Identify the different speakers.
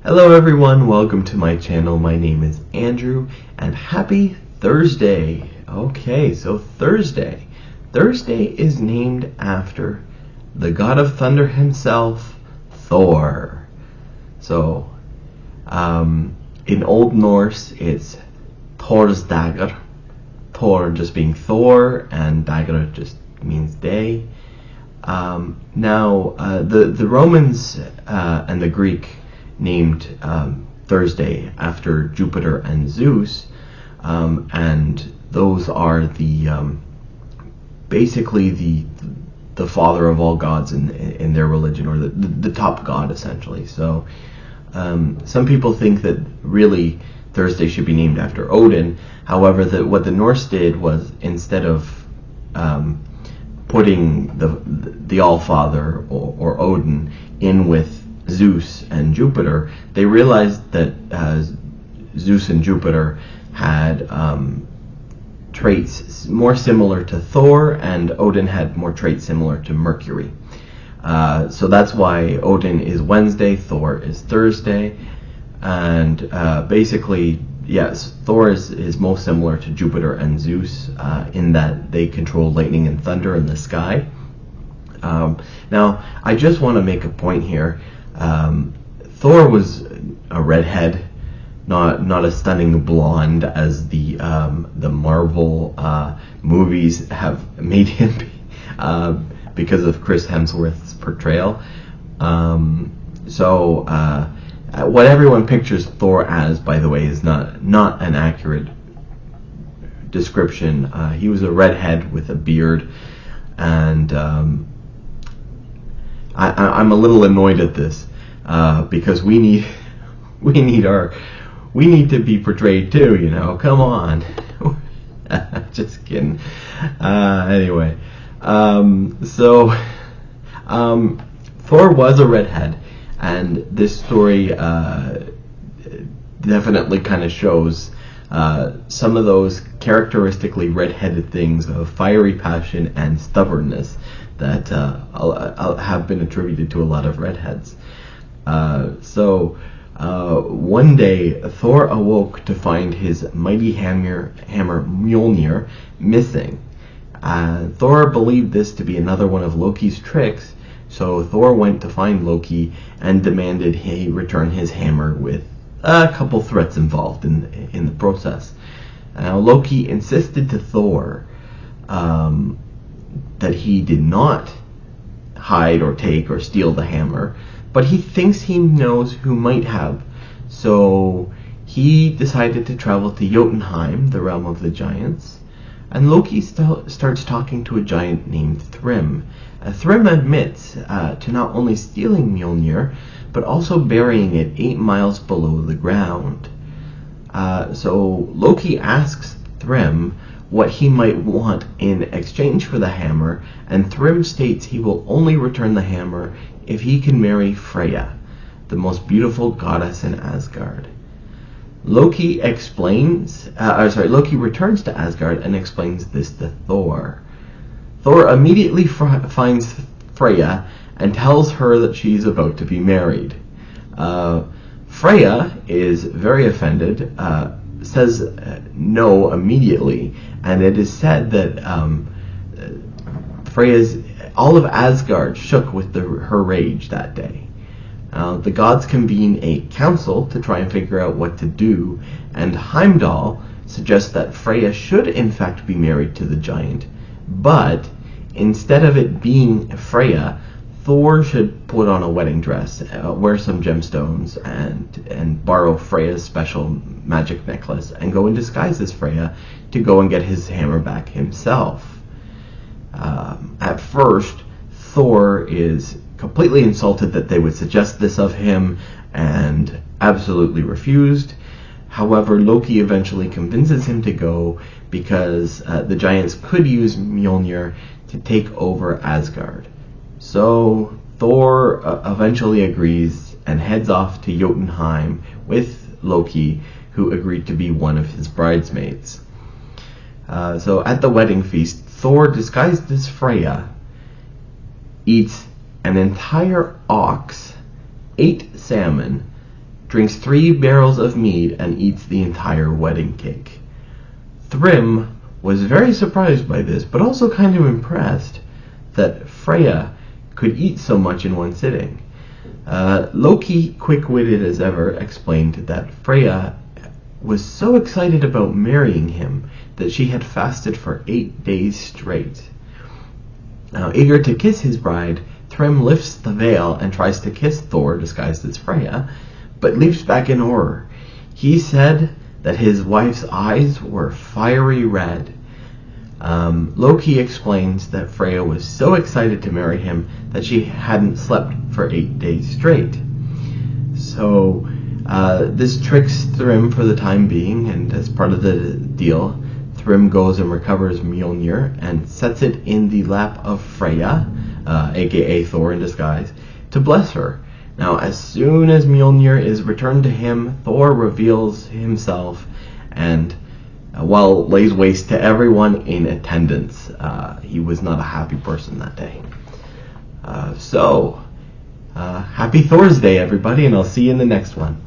Speaker 1: Hello everyone, welcome to my channel. My name is Andrew and happy Thursday. Okay, so Thursday. Thursday is named after the god of thunder himself, Thor. So, in Old Norse, it's Thor's dagger. Thor just being Thor, and dagger just means day. The Romans and the Greek named Thursday after Jupiter and Zeus, and those are basically the father of all gods in their religion, or the top god essentially. So some people think that really Thursday should be named after Odin. However, what the Norse did was, instead of putting the Allfather or Odin in with Zeus and Jupiter, they realized that Zeus and Jupiter had traits more similar to Thor, and Odin had more traits similar to Mercury. So that's why Odin is Wednesday, Thor is Thursday, and basically, yes, Thor is most similar to Jupiter and Zeus in that they control lightning and thunder in the sky. Now, I just want to make a point here. Thor was a redhead, not a stunning blonde as the Marvel movies have made him be, because of Chris Hemsworth's portrayal. What everyone pictures Thor as, by the way, is not an accurate description. He was a redhead with a beard, and I'm a little annoyed at this because we need to be portrayed too. You know, come on. Just kidding. Anyway, Thor was a redhead, and this story definitely kind of shows some of those characteristically redheaded things of fiery passion and stubbornness that have been attributed to a lot of redheads. One day, Thor awoke to find his mighty hammer Mjolnir missing. Thor believed this to be another one of Loki's tricks, so Thor went to find Loki and demanded he return his hammer, with a couple threats involved in the process. Now, Loki insisted to Thor that he did not hide or take or steal the hammer, but he thinks he knows who might have. So he decided to travel to Jotunheim, the realm of the giants, and Loki starts talking to a giant named Thrym. Thrym admits to not only stealing Mjolnir, but also burying it 8 miles below the ground. So Loki asks Thrym what he might want in exchange for the hammer, and Thrym states he will only return the hammer if he can marry Freya, the most beautiful goddess in Asgard. Loki returns to Asgard and explains this to Thor. Thor immediately finds Freya and tells her that she's about to be married. Freya is very offended, says no immediately, and it is said that all of Asgard shook with her rage that day. The gods convene a council to try and figure out what to do, and Heimdall suggests that Freya should in fact be married to the giant, but instead of it being Freya, Thor should put on a wedding dress, wear some gemstones, and borrow Freya's special magic necklace, and go in disguise as Freya to go and get his hammer back himself. At first, Thor is completely insulted that they would suggest this of him, and absolutely refused. However, Loki eventually convinces him to go because the giants could use Mjolnir to take over Asgard. So Thor eventually agrees and heads off to Jotunheim with Loki, who agreed to be one of his bridesmaids. So at the wedding feast, Thor, disguised as Freya, eats an entire ox, 8 salmon, drinks 3 barrels of mead, and eats the entire wedding cake. Thrym was very surprised by this, but also kind of impressed that Freya could eat so much in one sitting. Loki, quick-witted as ever, explained that Freya was so excited about marrying him that she had fasted for 8 days straight. Now, eager to kiss his bride, Thrym lifts the veil and tries to kiss Thor, disguised as Freya, but leaps back in horror. He said that his wife's eyes were fiery red. Loki explains that Freya was so excited to marry him that she hadn't slept for 8 days straight. So this tricks Thrym for the time being, and as part of the deal, Thrym goes and recovers Mjolnir and sets it in the lap of Freya, aka Thor in disguise, to bless her. Now, as soon as Mjolnir is returned to him, Thor reveals himself and lays waste to everyone in attendance. He was not a happy person that day. Happy Thor's Day, everybody, and I'll see you in the next one.